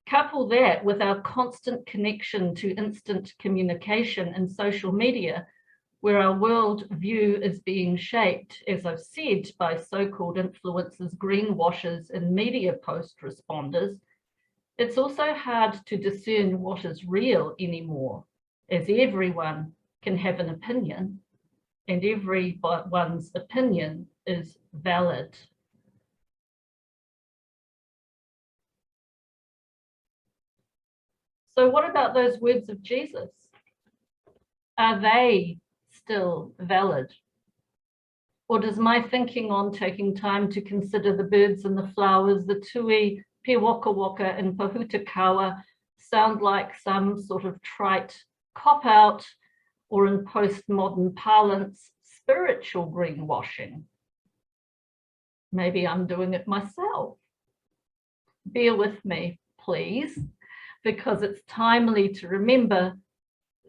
Couple that with our constant connection to instant communication and social media, where our world view is being shaped, as I've said, by so-called influencers, greenwashers, and media post responders, it's also hard to discern what is real anymore, as everyone can have an opinion, and everyone's opinion is valid. So what about those words of Jesus? Are they still valid? Or does my thinking on taking time to consider the birds and the flowers, the tui, pe waka waka and pahutakawa sound like some sort of trite cop-out, or in postmodern parlance, spiritual greenwashing? Maybe I'm doing it myself. Bear with me, please, because it's timely to remember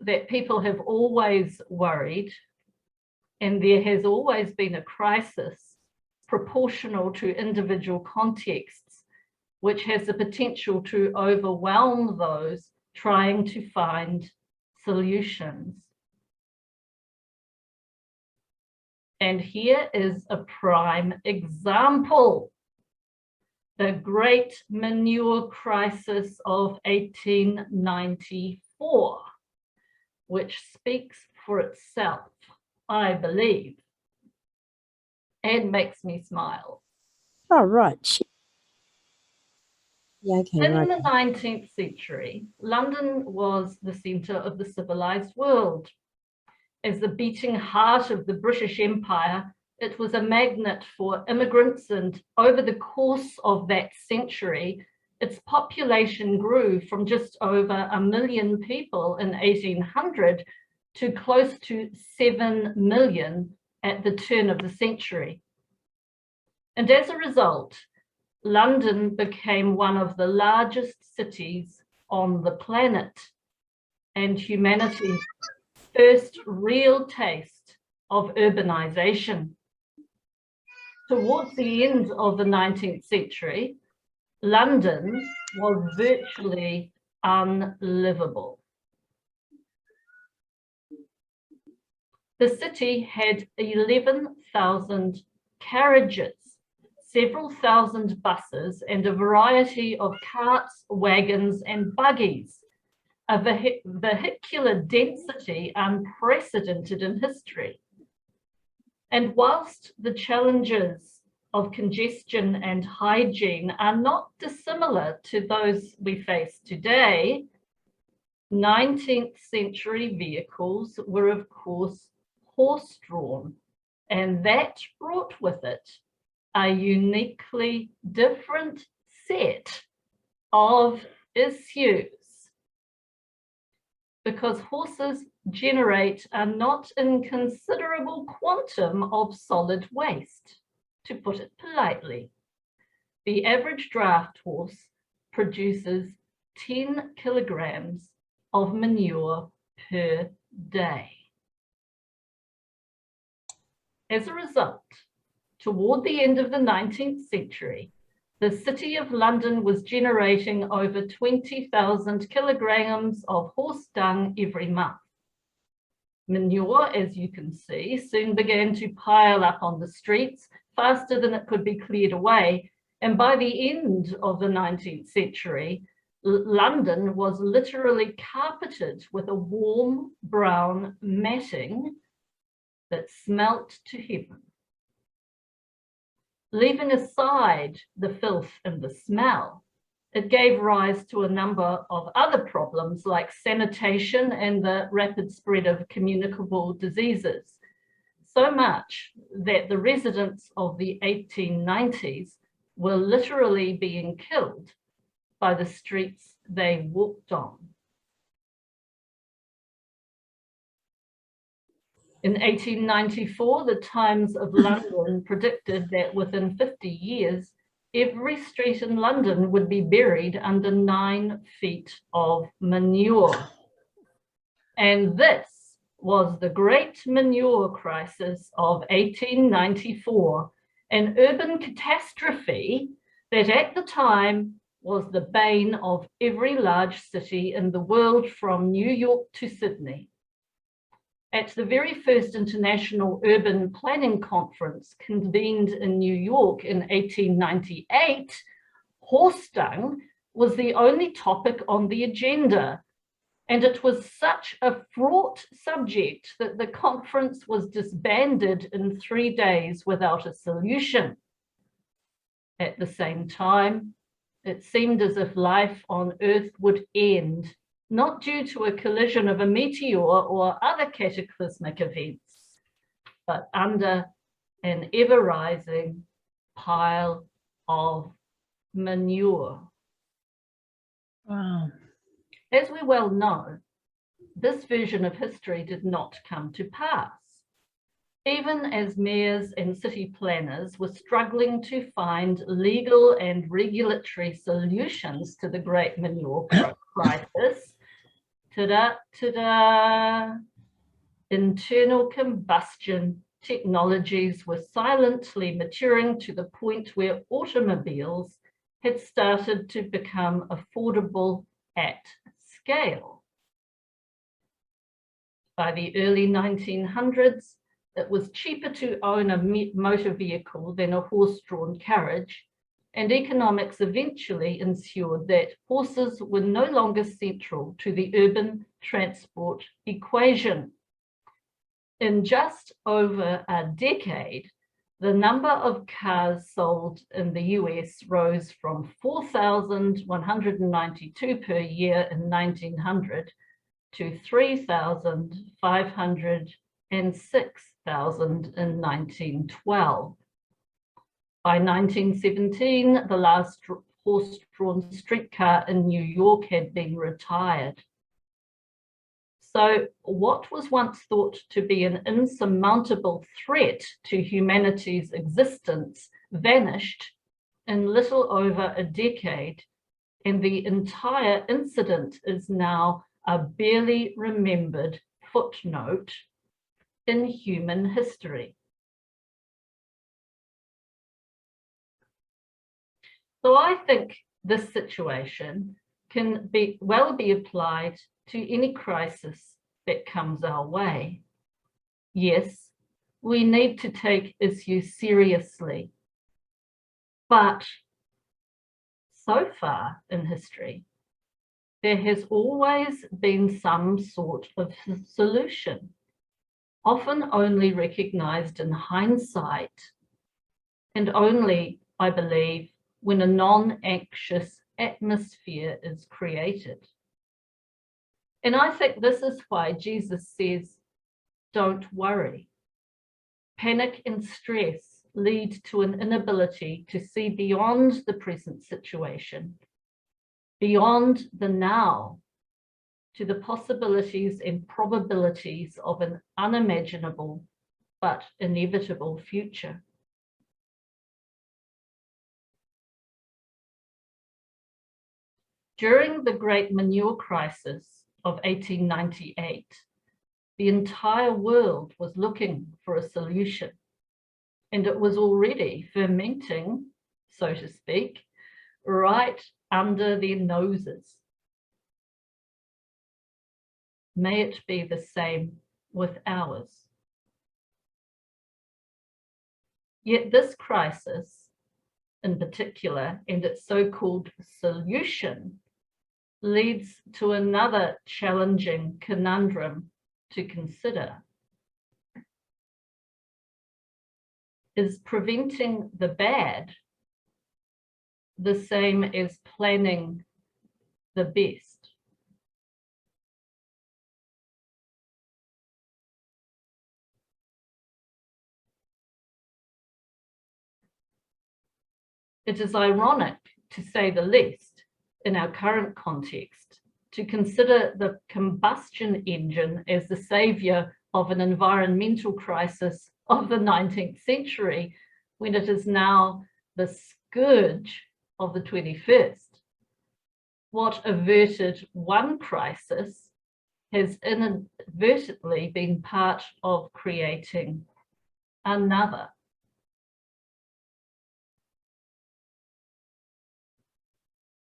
that people have always worried, and there has always been a crisis proportional to individual contexts, which has the potential to overwhelm those trying to find solutions. And here is a prime example: the Great Manure Crisis of 1894, which speaks for itself, I believe, and makes me smile. Oh, right. Yeah, okay, In right. the 19th century, London was the centre of the civilized world. As the beating heart of the British Empire, it was a magnet for immigrants, and over the course of that century, its population grew from just over 1 million people in 1800 to close to 7 million at the turn of the century. And as a result, London became one of the largest cities on the planet, and humanity's first real taste of urbanization. Towards the end of the 19th century, London was virtually unlivable. The city had 11,000 carriages, several thousand buses, and a variety of carts, wagons, and buggies, a vehicular density unprecedented in history. And whilst the challenges of congestion and hygiene are not dissimilar to those we face today, 19th century vehicles were, of course, horse-drawn, and that brought with it a uniquely different set of issues, because horses generate a not inconsiderable quantum of solid waste, to put it politely. The average draft horse produces 10 kilograms of manure per day. As a result, toward the end of the 19th century, the City of London was generating over 20,000 kilograms of horse dung every month. Manure, as you can see, soon began to pile up on the streets faster than it could be cleared away, and by the end of the 19th century, London was literally carpeted with a warm brown matting that smelt to heaven. Leaving aside the filth and the smell, it gave rise to a number of other problems like sanitation and the rapid spread of communicable diseases, so much that the residents of the 1890s were literally being killed by the streets they walked on. In 1894, the Times of London predicted that within 50 years, every street in London would be buried under 9 feet of manure. And this was the Great Manure Crisis of 1894, an urban catastrophe that at the time was the bane of every large city in the world from New York to Sydney. At the very first International Urban Planning Conference convened in New York in 1898, horse dung was the only topic on the agenda, and it was such a fraught subject that the conference was disbanded in 3 days without a solution. At the same time, it seemed as if life on Earth would end, not due to a collision of a meteor or other cataclysmic events, but under an ever-rising pile of manure. Wow. As we well know, this version of history did not come to pass, even as mayors and city planners were struggling to find legal and regulatory solutions to the great manure crisis. Ta-da, internal combustion technologies were silently maturing to the point where automobiles had started to become affordable at scale. By the early 1900s, it was cheaper to own a motor vehicle than a horse-drawn carriage, and economics eventually ensured that horses were no longer central to the urban transport equation. In just over a decade, the number of cars sold in the US rose from 4,192 per year in 1900 to 3,506,000 in 1912. By 1917, the last horse-drawn streetcar in New York had been retired. So what was once thought to be an insurmountable threat to humanity's existence vanished in little over a decade, and the entire incident is now a barely remembered footnote in human history. So I think this situation can well be applied to any crisis that comes our way. Yes, we need to take issues seriously, but so far in history, there has always been some sort of solution, often only recognized in hindsight, and only, I believe, when a non-anxious atmosphere is created. And I think this is why Jesus says, don't worry. Panic and stress lead to an inability to see beyond the present situation, beyond the now, to the possibilities and probabilities of an unimaginable but inevitable future. During the Great Manure Crisis of 1898, the entire world was looking for a solution, and it was already fermenting, so to speak, right under their noses. May it be the same with ours. Yet this crisis, in particular, and its so-called solution, leads to another challenging conundrum to consider. Is preventing the bad the same as planning the best? It is ironic, to say the least, in our current context, to consider the combustion engine as the savior of an environmental crisis of the 19th century, when it is now the scourge of the 21st. What averted one crisis has inadvertently been part of creating another.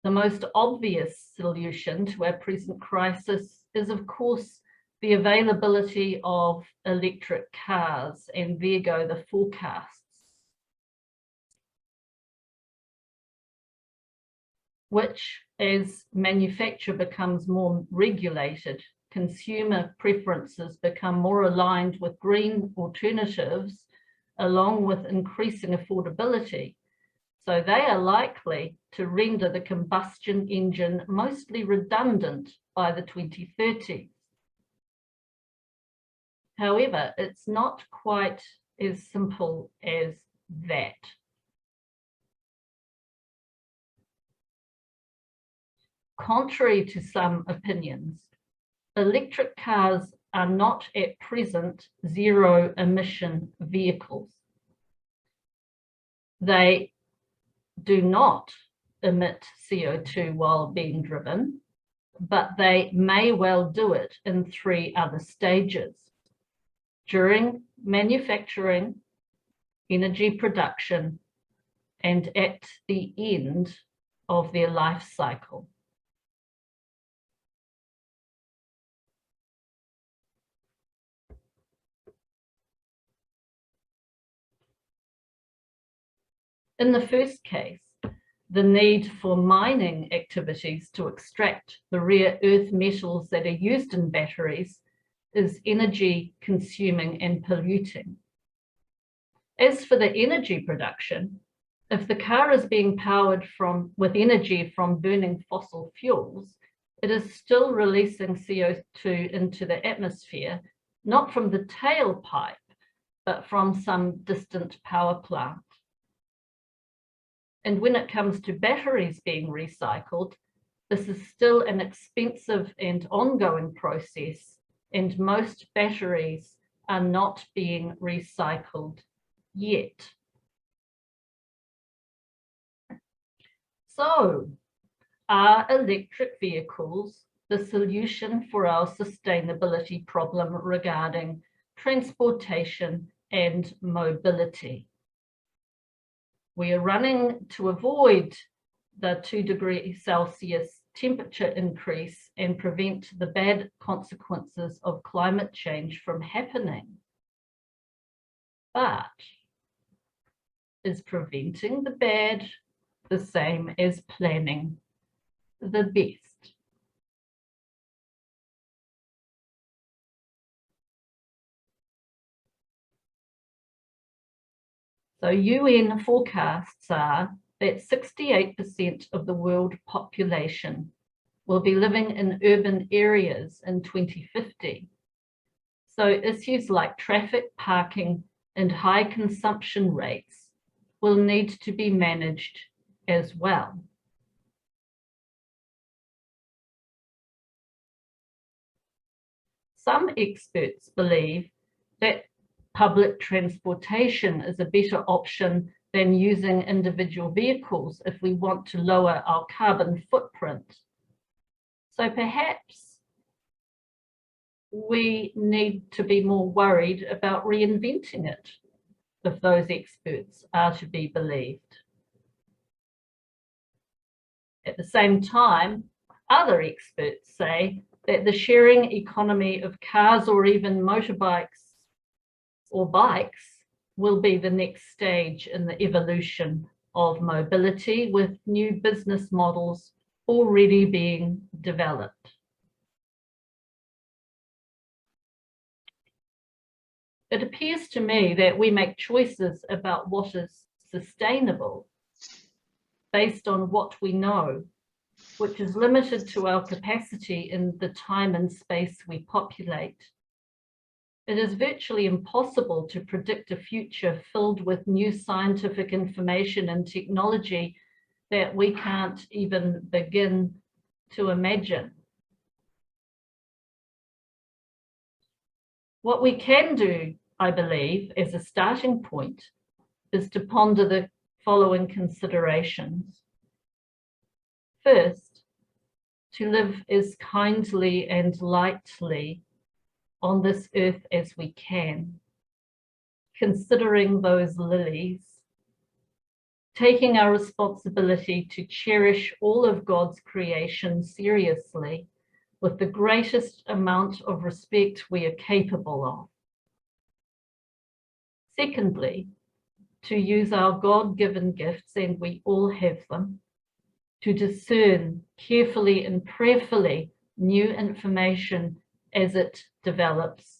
The most obvious solution to our present crisis is, of course, the availability of electric cars, and there go the forecasts, which, as manufacture becomes more regulated, consumer preferences become more aligned with green alternatives, along with increasing affordability. So they are likely to render the combustion engine mostly redundant by the 2030s. However, it's not quite as simple as that. Contrary to some opinions, electric cars are not at present zero-emission vehicles. They do not emit CO2 while being driven, but they may well do it in 3 other stages: during manufacturing, energy production, and at the end of their life cycle. In the first case, the need for mining activities to extract the rare earth metals that are used in batteries is energy consuming and polluting. As for the energy production, if the car is being powered with energy from burning fossil fuels, it is still releasing CO2 into the atmosphere, not from the tailpipe, but from some distant power plant. And when it comes to batteries being recycled, this is still an expensive and ongoing process, and most batteries are not being recycled yet. So, are electric vehicles the solution for our sustainability problem regarding transportation and mobility? We are running to avoid the 2 degrees Celsius temperature increase and prevent the bad consequences of climate change from happening. But is preventing the bad the same as planning the best? So UN forecasts are that 68% of the world population will be living in urban areas in 2050. So issues like traffic, parking, and high consumption rates will need to be managed as well. Some experts believe that public transportation is a better option than using individual vehicles if we want to lower our carbon footprint. So perhaps we need to be more worried about reinventing it, if those experts are to be believed. At the same time, other experts say that the sharing economy of cars or even motorbikes or bikes will be the next stage in the evolution of mobility, with new business models already being developed. It appears to me that we make choices about what is sustainable based on what we know, which is limited to our capacity in the time and space we populate. It is virtually impossible to predict a future filled with new scientific information and technology that we can't even begin to imagine. What we can do, I believe, as a starting point, is to ponder the following considerations. First, to live as kindly and lightly on this earth as we can, considering those lilies, taking our responsibility to cherish all of God's creation seriously with the greatest amount of respect we are capable of. Secondly, to use our God-given gifts, and we all have them, to discern carefully and prayerfully new information as it develops,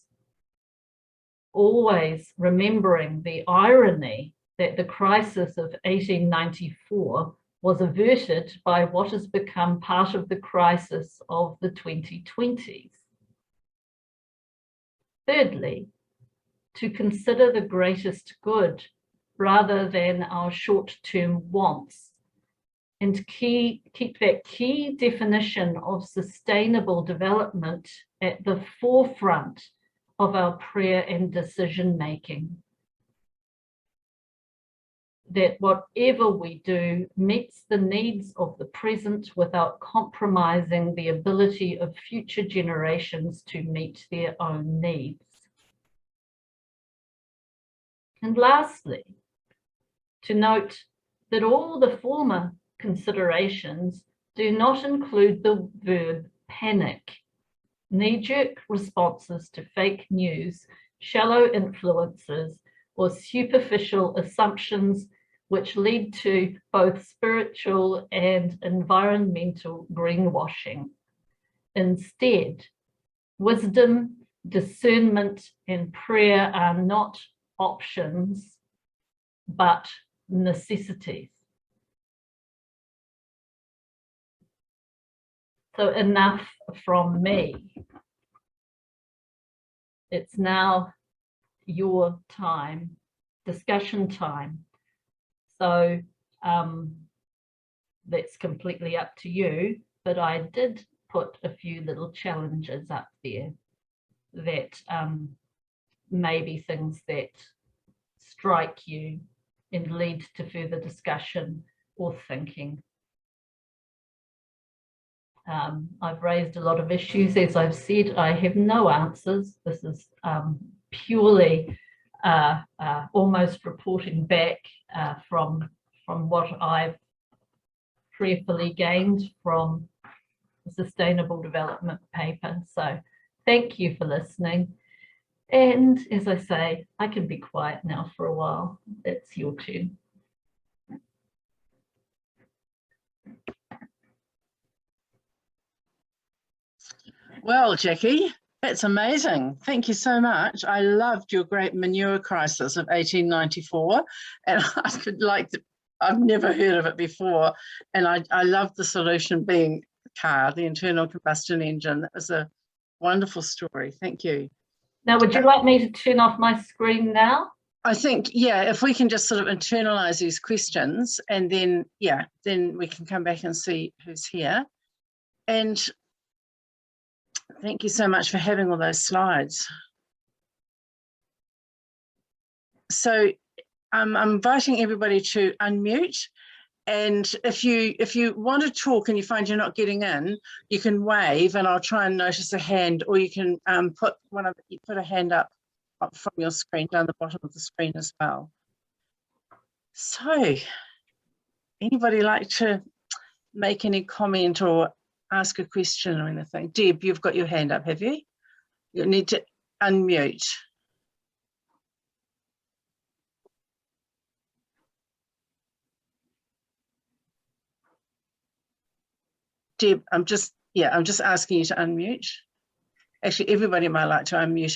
always remembering the irony that the crisis of 1894 was averted by what has become part of the crisis of the 2020s. Thirdly, to consider the greatest good rather than our short-term wants, and keep that key definition of sustainable development at the forefront of our prayer and decision-making. That whatever we do meets the needs of the present without compromising the ability of future generations to meet their own needs. And lastly, to note that all the former considerations do not include the verb panic, knee-jerk responses to fake news, shallow influences, or superficial assumptions which lead to both spiritual and environmental greenwashing. Instead, wisdom, discernment, and prayer are not options, but necessities. So enough from me. It's now your time, discussion time. So that's completely up to you, but I did put a few little challenges up there that may be things that strike you and lead to further discussion or thinking. I've raised a lot of issues. As I've said, I have no answers. This is purely almost reporting back from what I've prayerfully gained from the Sustainable Development paper. So thank you for listening. And as I say, I can be quiet now for a while. It's your turn. Well, Jacqui, that's amazing. Thank you so much. I loved your great manure crisis of 1894, and I've never heard of it before. And I loved the solution being the car, the internal combustion engine. That was a wonderful story. Thank you. Now, would you like me to turn off my screen now? I think, yeah, if we can just sort of internalize these questions, and then, yeah, then we can come back and see who's here. And thank you so much for having all those slides. So I'm inviting everybody to unmute, and if you want to talk and you find you're not getting in, you can wave and I'll try and notice a hand, or you can put a hand up from your screen down the bottom of the screen as well. So anybody like to make any comment or ask a question or anything? Deb, you've got your hand up, have you? You need to unmute. Deb, I'm just asking you to unmute. Actually, everybody might like to unmute